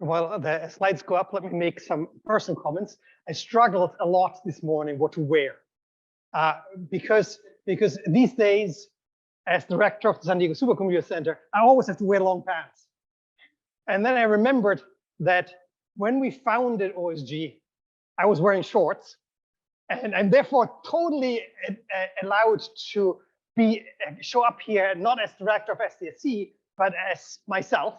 while the slides go up, let me make some personal comments. I struggled a lot this morning what to wear because these days, as director of the San Diego Supercomputer Center, I always have to wear long pants. And then I remembered that when we founded OSG, I was wearing shorts, and I'm therefore totally allowed to show up here not as director of SDSC, but as myself,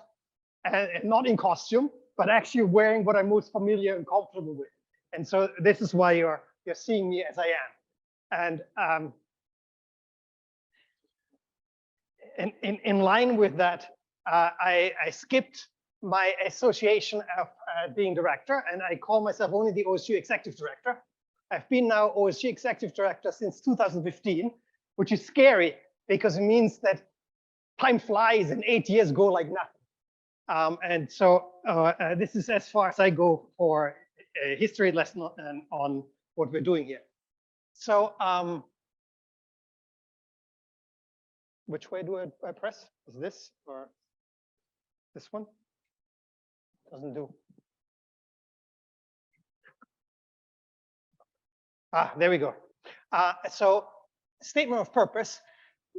and not in costume, but actually wearing what I'm most familiar and comfortable with. And so this is why you're seeing me as I am. And in line with that, I skipped my association of being director, and I call myself only the OSG Executive Director. I've been now OSG Executive Director since 2015, which is scary because it means that time flies and 8 years go like nothing. And so this is as far as I go for a history lesson on what we're doing here. So which way do I press? Is this or this one? Doesn't do. There we go. So statement of purpose.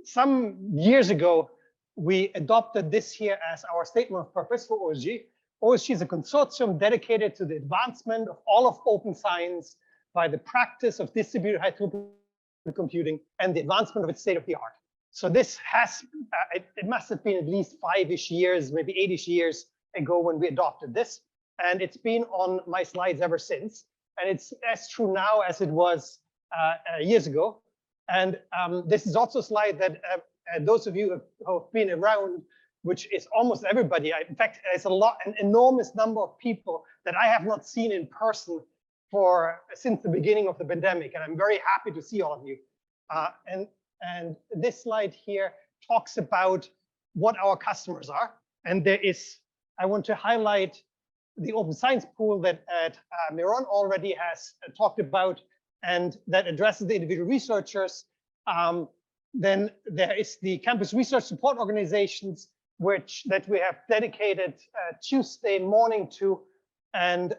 Some years ago, we adopted this here as our statement of purpose for OSG. OSG is a consortium dedicated to the advancement of all of open science by the practice of distributed high throughput computing and the advancement of its state of the art. So this has, it must have been at least 5-ish years, maybe 8-ish years ago when we adopted this. And it's been on my slides ever since. And it's as true now as it was years ago. And this is also a slide that those of you who have been around, which is almost everybody. In fact, it's an enormous number of people that I have not seen in person since the beginning of the pandemic. And I'm very happy to see all of you. And this slide here talks about what our customers are. And I want to highlight the open science pool that Miron already has talked about, and that addresses the individual researchers. Then there is the campus research support organizations, that we have dedicated Tuesday morning to, and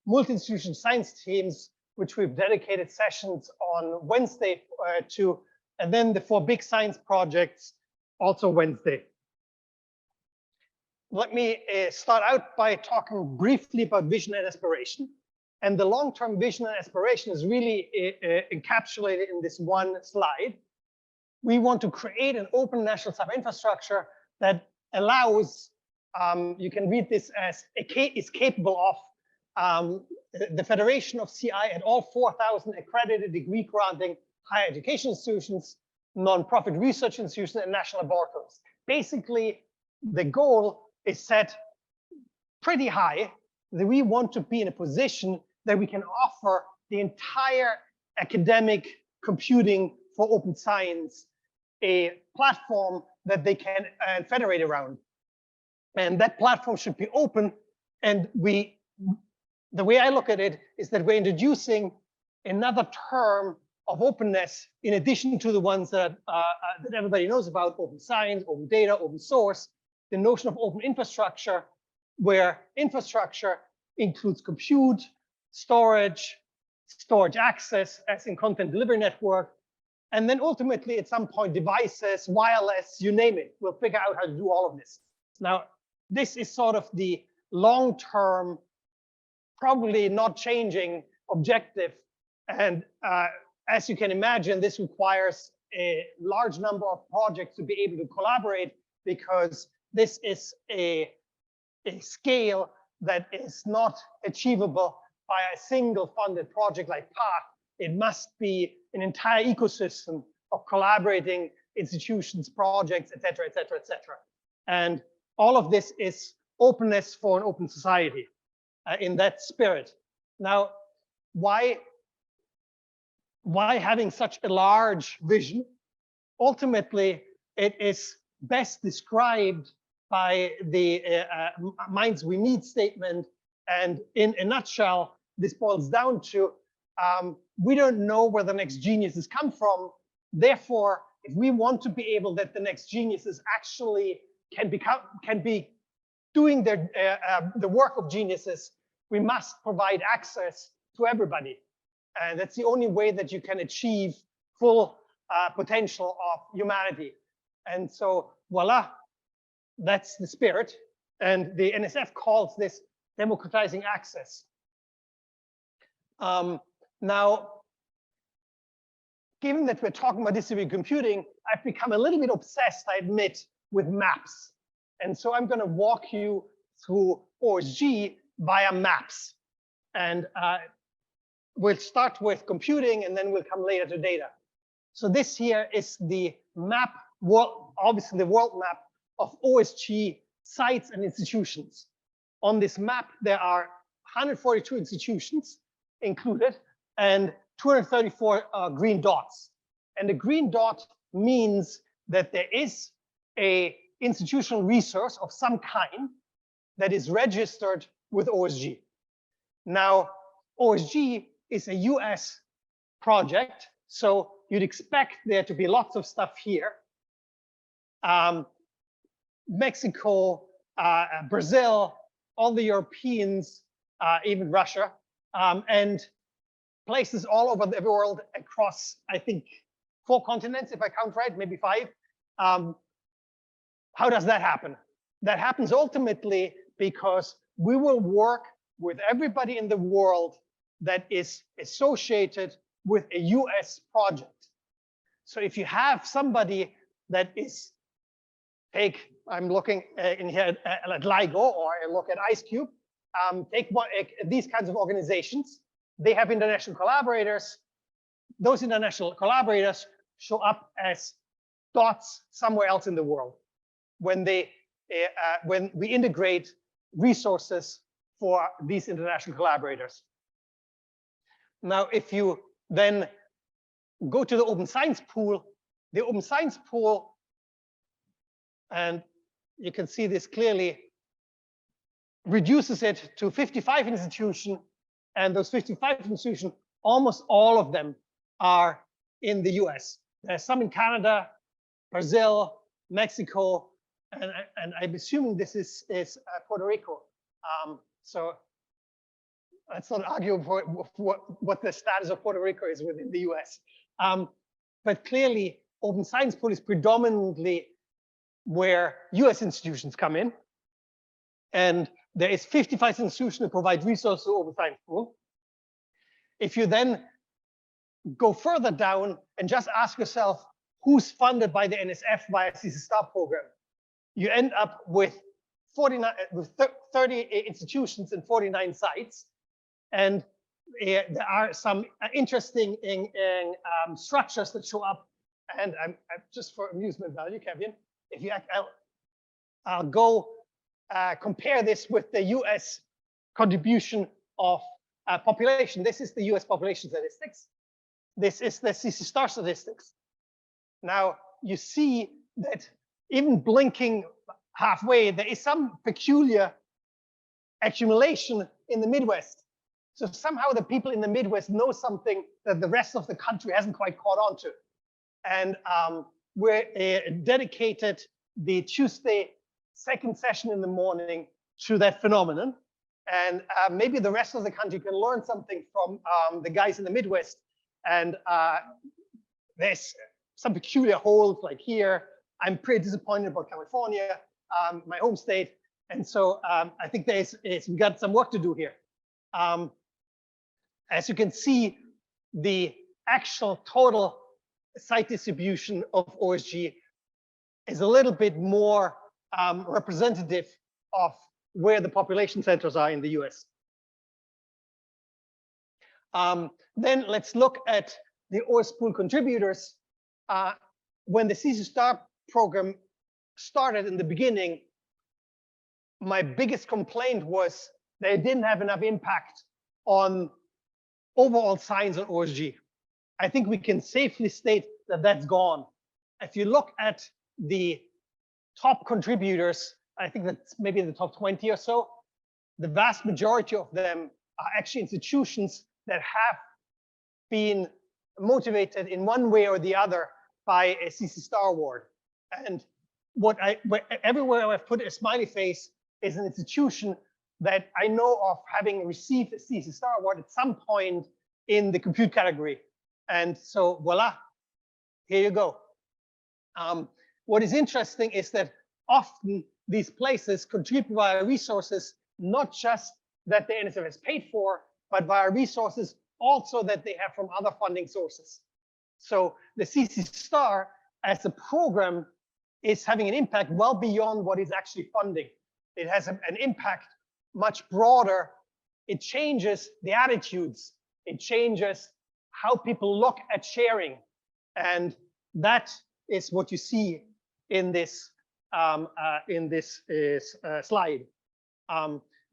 multi-institution science teams, which we've dedicated sessions on Wednesday to, and then the 4 big science projects also Wednesday. Let me start out by talking briefly about vision and aspiration. And the long-term vision and aspiration is really encapsulated in this one slide. We want to create an open national cyber infrastructure that allows, you can read this as, is capable of the federation of CI at all 4,000 accredited degree granting higher education institutions, nonprofit research institutions, and national laboratories. Basically, the goal is set pretty high, that we want to be in a position that we can offer the entire academic computing for open science a platform that they can federate around. And that platform should be open. And the way I look at it is that we're introducing another term of openness in addition to the ones that everybody knows about: open science, open data, open source. The notion of open infrastructure, where infrastructure includes compute, storage access, as in content delivery network, and then ultimately at some point devices, wireless, you name it. We'll figure out how to do all of this. Now, this is sort of the long-term, probably not changing objective. And as you can imagine, this requires a large number of projects to be able to collaborate, because this is a scale that is not achievable by a single funded project like PATH. It must be an entire ecosystem of collaborating institutions, projects, et cetera, et cetera, et cetera. And all of this is openness for an open society in that spirit. Now, why having such a large vision? Ultimately, it is best described by the Minds We Need statement. And in a nutshell, this boils down to, we don't know where the next geniuses come from. Therefore, if we want to be able that the next geniuses actually can be doing the work of geniuses, we must provide access to everybody. And that's the only way that you can achieve full potential of humanity. And so, voila, that's the spirit. And the NSF calls this democratizing access. Now, given that we're talking about distributed computing, I've become a little bit obsessed, I admit, with maps. And so I'm going to walk you through OSG via maps. And we'll start with computing, and then we'll come later to data. So this here is the map, obviously the world map of OSG sites and institutions. On this map, there are 142 institutions included and 234 green dots. And the green dot means that there is an institutional resource of some kind that is registered with OSG. Now, OSG is a US project, so you'd expect there to be lots of stuff here. Mexico, Brazil, all the Europeans, even Russia, and places all over the world across, I think, 4 continents, if I count right, maybe 5. How does that happen? That happens ultimately because we will work with everybody in the world that is associated with a US project. So if you have somebody that is, I'm looking in here at LIGO, or I look at IceCube, these kinds of organizations, they have international collaborators. Those international collaborators show up as dots somewhere else in the world when we integrate resources for these international collaborators. Now, if you then go to the Open Science Pool, and you can see this clearly, reduces it to 55 institutions, and those 55 institutions, almost all of them are in the US. There's some in Canada, Brazil, Mexico, and I'm assuming this is Puerto Rico. So let's not argue for what the status of Puerto Rico is within the US. But clearly, Open Science Pool is predominantly where US institutions come in. And there is 55 institutions that provide resources to Open Science Pool. If you then go further down and just ask yourself, who's funded by the NSF via CC Star program, you end up with 30 institutions and 49 sites. And there are some interesting structures that show up. And I'm just for amusement value, Kevin, if you, I'll go compare this with the US contribution of population. This is the US population statistics. This is the CC Star statistics. Now, you see that even blinking halfway, there is some peculiar accumulation in the Midwest. So somehow the people in the Midwest know something that the rest of the country hasn't quite caught on to. And we're dedicated the Tuesday second session in the morning to that phenomenon. And maybe the rest of the country can learn something from the guys in the Midwest. And there's some peculiar holes like here. I'm pretty disappointed about California, my home state. And so I think we've got some work to do here. As you can see, the actual total site distribution of OSG is a little bit more representative of where the population centers are in the US. Then let's look at the OS Pool contributors. When the CC Star program started in the beginning, my biggest complaint was they didn't have enough impact on overall science on OSG. I think we can safely state that that's gone. If you look at the top contributors, I think that's maybe the top 20 or so, the vast majority of them are actually institutions that have been motivated in one way or the other by a CC Star award. And everywhere I've put a smiley face, is an institution that I know of having received a CC Star award at some point in the compute category. And so voila, here you go. What is interesting is that often these places contribute via resources, not just that the NSF has paid for, but via resources also that they have from other funding sources. So the CC Star as a program is having an impact well beyond what is actually funding. It has an impact much broader. It changes the attitudes. It changes how people look at sharing. And that is what you see in this slide.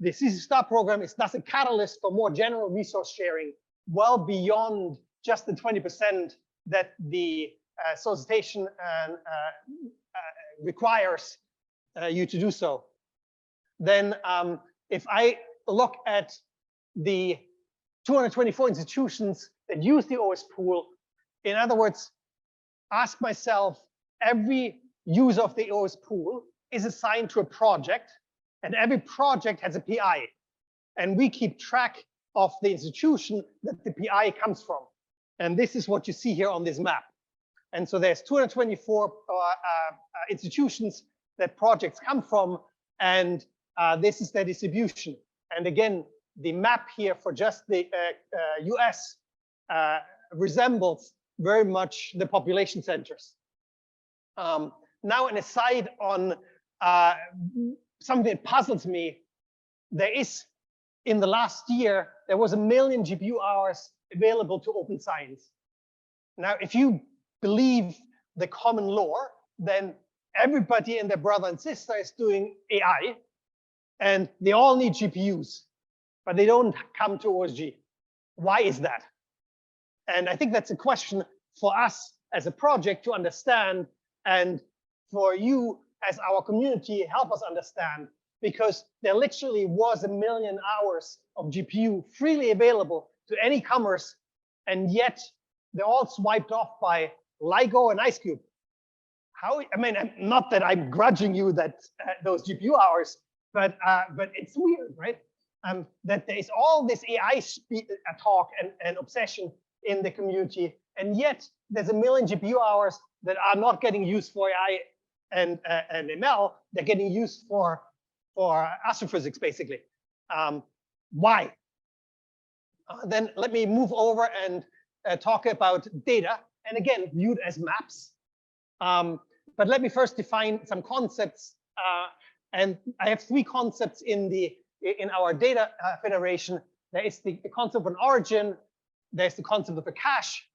The CC Star program is thus a catalyst for more general resource sharing, well beyond just the 20% that the solicitation requires you to do so. Then if I look at the 224 institutions that use the OS pool, in other words, ask myself, every user of the OS pool is assigned to a project, and every project has a PI. And we keep track of the institution that the PI comes from. And this is what you see here on this map. And so there's 224 institutions that projects come from, and this is their distribution. And again, the map here for just the US resembles very much the population centers. Now, an aside on something that puzzles me. There is, in the last year, there was 1 million GPU hours available to open science. Now, if you believe the common lore, then everybody and their brother and sister is doing AI, and they all need GPUs, but they don't come to OSG. Why is that? And I think that's a question for us as a project to understand, and for you as our community, help us understand, because there literally was 1 million hours of GPU freely available to any comers, and yet they're all swiped off by LIGO and IceCube. How? I mean, not that I'm grudging you that those GPU hours, but it's weird, right? That there is all this AI talk and obsession in the community, and yet there's 1 million GPU hours that are not getting used for AI and ML. They're getting used for astrophysics, basically. Why? Then let me move over and talk about data, and again, viewed as maps. But let me first define some concepts. And I have 3 concepts in our data federation. There is the concept of an origin, there's the concept of a cache,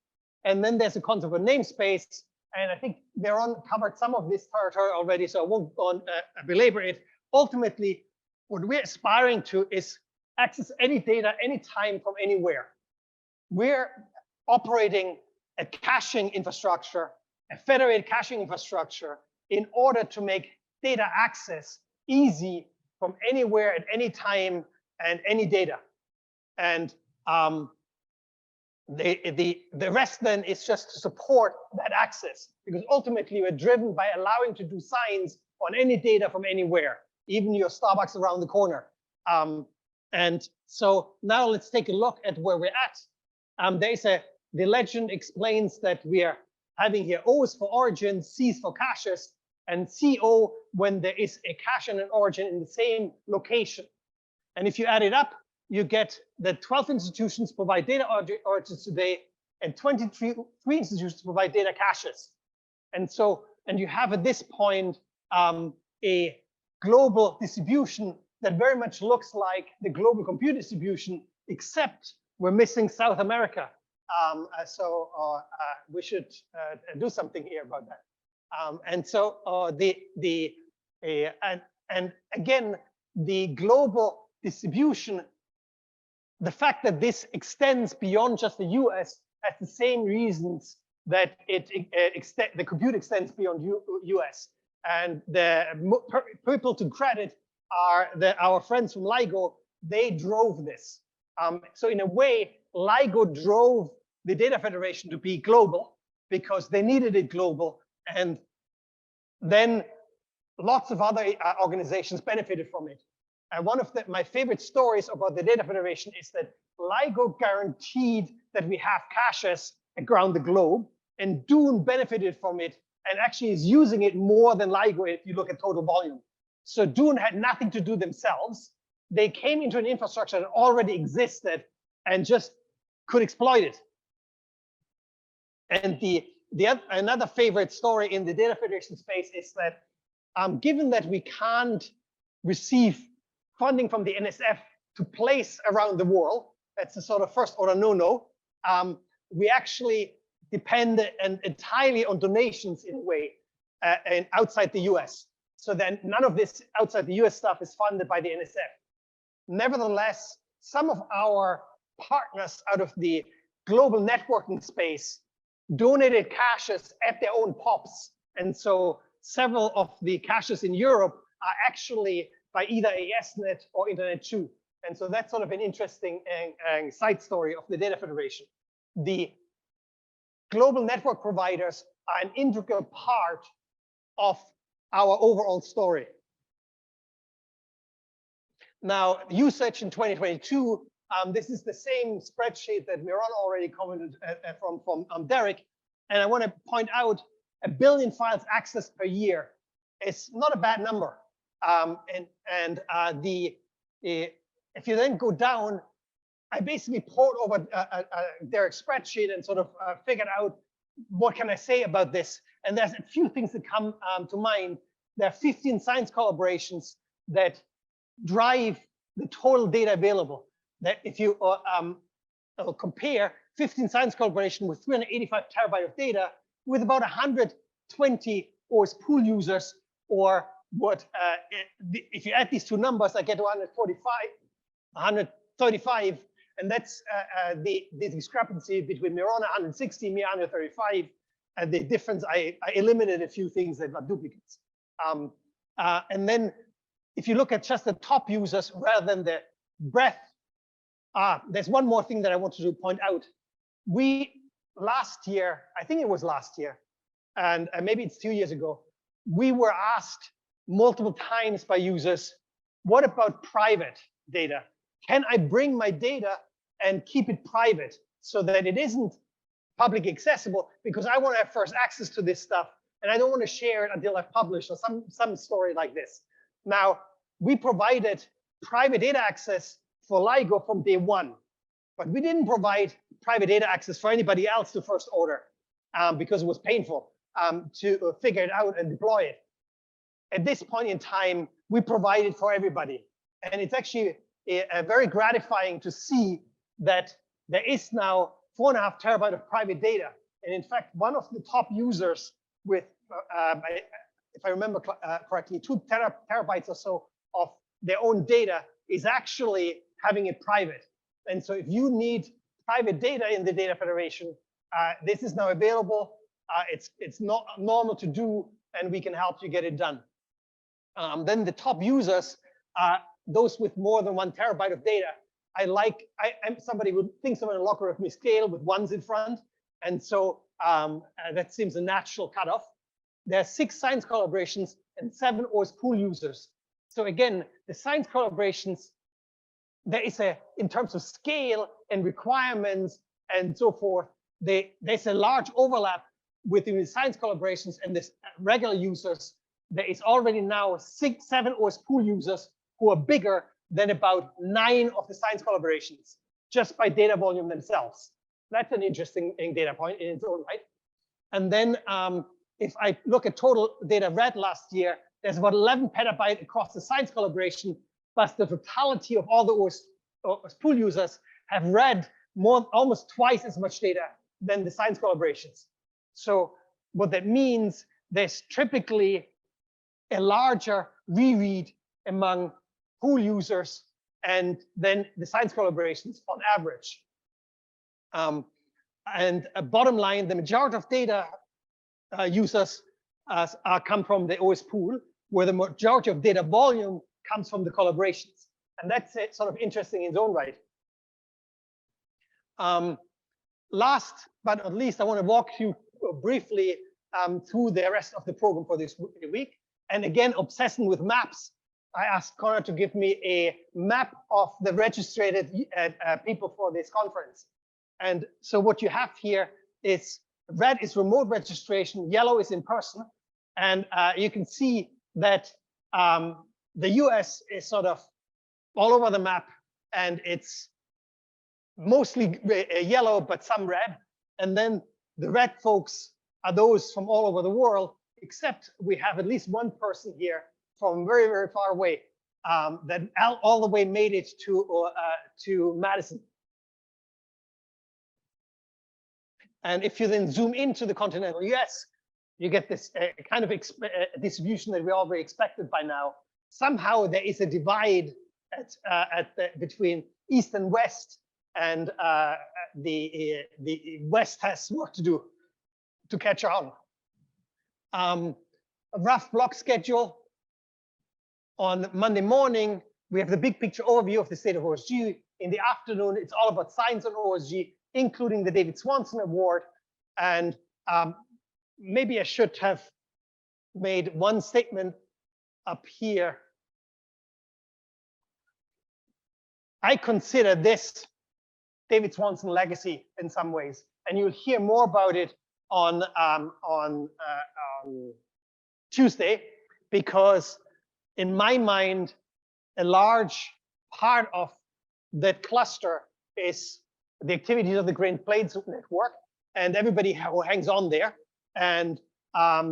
and then there's the concept of a namespace. And I think Veron covered some of this territory already, so I won't go on, belabor it. Ultimately, what we're aspiring to is access any data, anytime, from anywhere. We're operating a caching infrastructure, a federated caching infrastructure, in order to make data access easy from anywhere at any time and any data. And the rest then is just to support that access, because ultimately we're driven by allowing to do science on any data from anywhere, even your Starbucks around the corner. And so now let's take a look at where we're at. The legend explains that we are having here O's for origin, C's for caches, and CO when there is a cache and an origin in the same location. And if you add it up, you get that 12 institutions provide data origins today, and 23 institutions provide data caches. And so, and you have at this point a global distribution that very much looks like the global compute distribution, except we're missing South America. So we should do something here about that. And so and again, the global distribution, the fact that this extends beyond just the US has the same reasons that the compute extends beyond US. And the people to credit are our friends from LIGO. They drove this. So in a way, LIGO drove the data federation to be global because they needed it global. And then lots of other organizations benefited from it. And one of my favorite stories about the Data Federation is that LIGO guaranteed that we have caches around the globe, and Dune benefited from it and actually is using it more than LIGO if you look at total volume. So Dune had nothing to do themselves. They came into an infrastructure that already existed and just could exploit it. And another favorite story in the Data Federation space is that given that we can't receive funding from the NSF to place around the world, that's a sort of first order no-no, we actually depend entirely on donations in a way and outside the US. So then none of this outside the US stuff is funded by the NSF. Nevertheless, some of our partners out of the global networking space donated caches at their own POPs. And so several of the caches in Europe are actually by either ASNet or Internet 2. And so that's sort of an interesting side story of the Data Federation. The global network providers are an integral part of our overall story. Now, usage in 2022, this is the same spreadsheet that Miron already commented from Derek. And I want to point out 1 billion files accessed per year. It's not a bad number. If you then go down, I basically poured over Derek's spreadsheet and sort of figured out what can I say about this. And there's a few things that come to mind. There are 15 science collaborations that drive the total data available. That if you compare 15 science collaboration with 385 terabytes of data with about 120 OS pool users, or what if you add these two numbers, I get to 135, and that's the discrepancy between Miron 160, me 135, and the difference. I eliminated a few things that are duplicates. And then if you look at just the top users rather than the breadth, there's one more thing that I wanted to point out. We last year, I think it was last year, and maybe it's 2 years ago, we were asked multiple times by users, what about private data? Can I bring my data and keep it private so that it isn't publicly accessible? Because I want to have first access to this stuff, and I don't want to share it until I've published, or some story like this. Now, we provided private data access for LIGO from day one, but we didn't provide private data access for anybody else to first order because it was painful to figure it out and deploy it. At this point in time, we provide it for everybody. And it's actually very gratifying to see that there is now 4.5 terabytes of private data. And in fact, one of the top users with, if I remember correctly, 2 terabytes or so of their own data is actually having it private. And so if you need private data in the Data Federation, this is now available. It's not normal to do, and we can help you get it done. Then the top users are those with more than 1 terabyte of data. I'm somebody who thinks of a logarithmic scale with ones in front. And so that seems a natural cutoff. There are 6 science collaborations and 7 OS pool users. So again, the science collaborations, there is in terms of scale and requirements and so forth, there's a large overlap within the science collaborations and the regular users. There is already now 7 OS pool users who are bigger than about 9 of the science collaborations, just by data volume themselves. That's an interesting data point in its own right. And then if I look at total data read last year, there's about 11 petabytes across the science collaboration, plus the totality of all the OS pool users have read almost twice as much data than the science collaborations. So what that means, there's typically a larger reread among pool users and then the science collaborations on average. And bottom line, the majority of data users come from the OS pool, where the majority of data volume comes from the collaborations. And that's sort of interesting in its own right. Last but not least, I want to walk you briefly through the rest of the program for this week. And again, obsessing with maps, I asked Connor to give me a map of the registered people for this conference. And so what you have here is red is remote registration, yellow is in person. And you can see that the US is sort of all over the map, and it's mostly yellow, but some red. And then the red folks are those from all over the world, except we have at least one person here from very, very far away that all the way made it to Madison. And if you then zoom into the continental US, you get this kind of distribution that we already expected by now. Somehow there is a divide between East and West, and the West has work to do to catch on. A rough block schedule. On Monday morning, we have the big picture overview of the state of OSG. In the afternoon, it's all about science on OSG, including the David Swanson Award. And maybe I should have made one statement up here. I consider this David Swanson legacy in some ways, and you'll hear more about it on Tuesday, because in my mind, a large part of that cluster is the activities of the Great Plains Network and everybody who hangs on there. And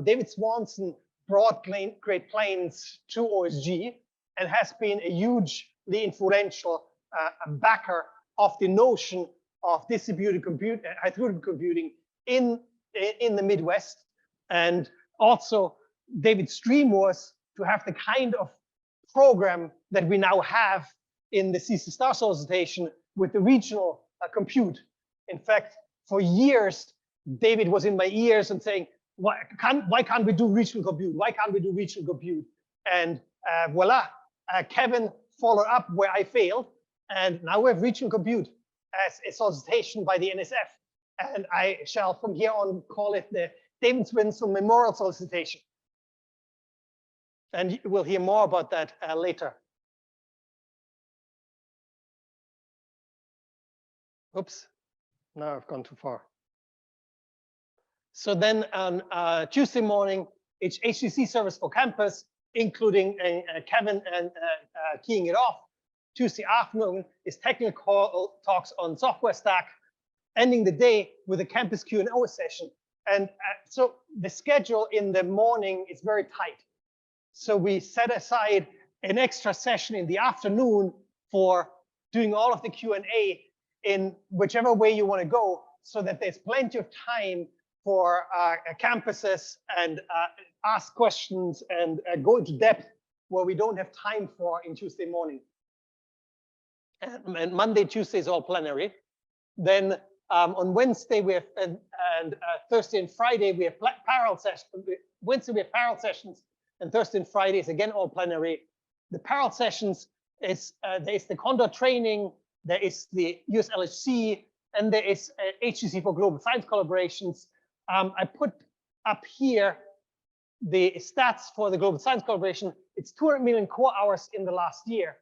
David Swanson brought Great Plains to OSG and has been a hugely influential backer of the notion of distributed computing in the Midwest. And also David's dream was to have the kind of program that we now have in the CC Star Solicitation with the regional compute. In fact, for years, David was in my ears and saying, why can't we do regional compute? Why can't we do regional compute? And voila, Kevin followed up where I failed. And now we have regional compute as a solicitation by the NSF. And I shall from here on call it the David Swanson Memorial Solicitation. And we'll hear more about that later. Oops, now I've gone too far. So then on Tuesday morning, it's HTC service for campus, including Kevin and keying it off. Tuesday afternoon is technical talks on software stack, ending the day with a campus Q&A session. And so the schedule in the morning is very tight. So we set aside an extra session in the afternoon for doing all of the Q&A in whichever way you want to go, so that there's plenty of time for campuses and ask questions and go into depth where we don't have time for in Tuesday morning. And Monday, Tuesday is all plenary. Then on Wednesday we have and Thursday and Friday we have parallel sessions. Wednesday we have parallel sessions, and Thursday and Friday is again all plenary. The parallel sessions is there is the Condor training, there is the US LHC, and there is HTC for Global Science Collaborations. I put up here the stats for the Global Science Collaboration. It's 200 million core hours in the last year.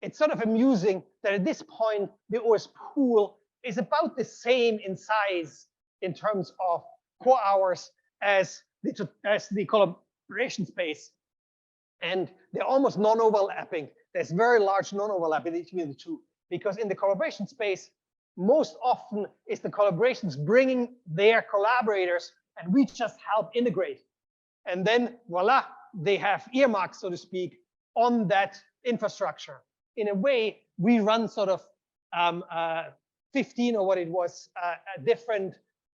It's sort of amusing that at this point, the OS pool is about the same in size in terms of core hours as the collaboration space. And they're almost non-overlapping. There's very large non-overlap between the two, because in the collaboration space, most often is the collaborations bringing their collaborators and we just help integrate. And then voila, they have earmarks, so to speak, on that infrastructure. In a way, we run sort of 15 or what it was, different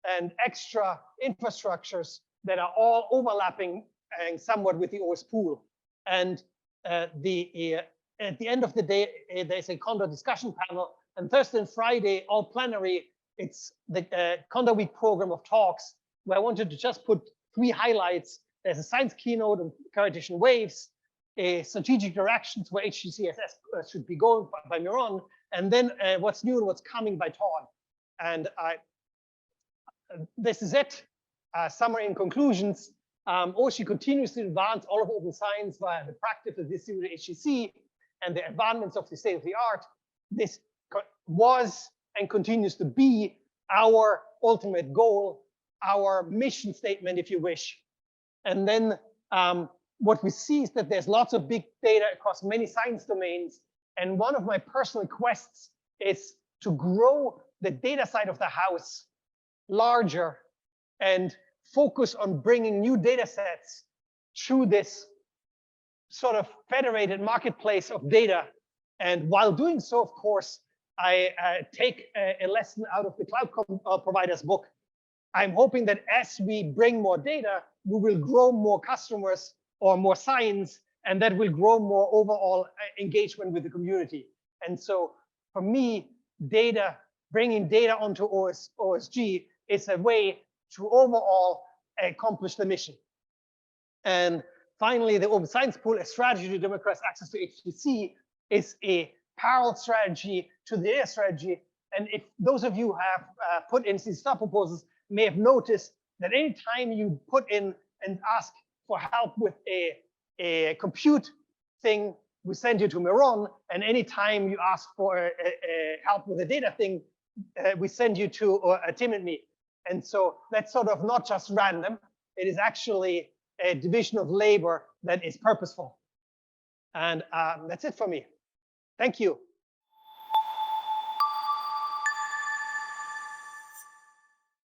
and extra infrastructures that are all overlapping and somewhat with the OS pool. And at the end of the day, there's a Condor discussion panel. And Thursday and Friday, all plenary, it's the Condor Week program of talks, where I wanted to just put 3 highlights. There's a science keynote on gravitational waves, a strategic directions where HTCSS should be going by Miron, and then what's new and what's coming by Todd. And this is it. Summary and conclusions. OSG continues to advance all of open science via the practice of distributed HTC and the advancements of the state of the art. This was and continues to be our ultimate goal, our mission statement, if you wish. And then what we see is that there's lots of big data across many science domains. And one of my personal quests is to grow the data side of the house larger and focus on bringing new data sets through this sort of federated marketplace of data. And while doing so, of course, I take a lesson out of the cloud provider's book. I'm hoping that as we bring more data, we will grow more customers or more science, and that will grow more overall engagement with the community. And so for me, data, bringing data onto OSG is a way to overall accomplish the mission. And finally, the Open Science Pool, a strategy to democratize access to HTC, is a parallel strategy to the data strategy. And if those of you who have put in these star proposals may have noticed that anytime you put in and ask for help with a compute thing, we send you to Miron. And anytime you ask for help with a data thing, we send you to Tim and me. And so that's sort of not just random. It is actually a division of labor that is purposeful. And that's it for me. Thank you.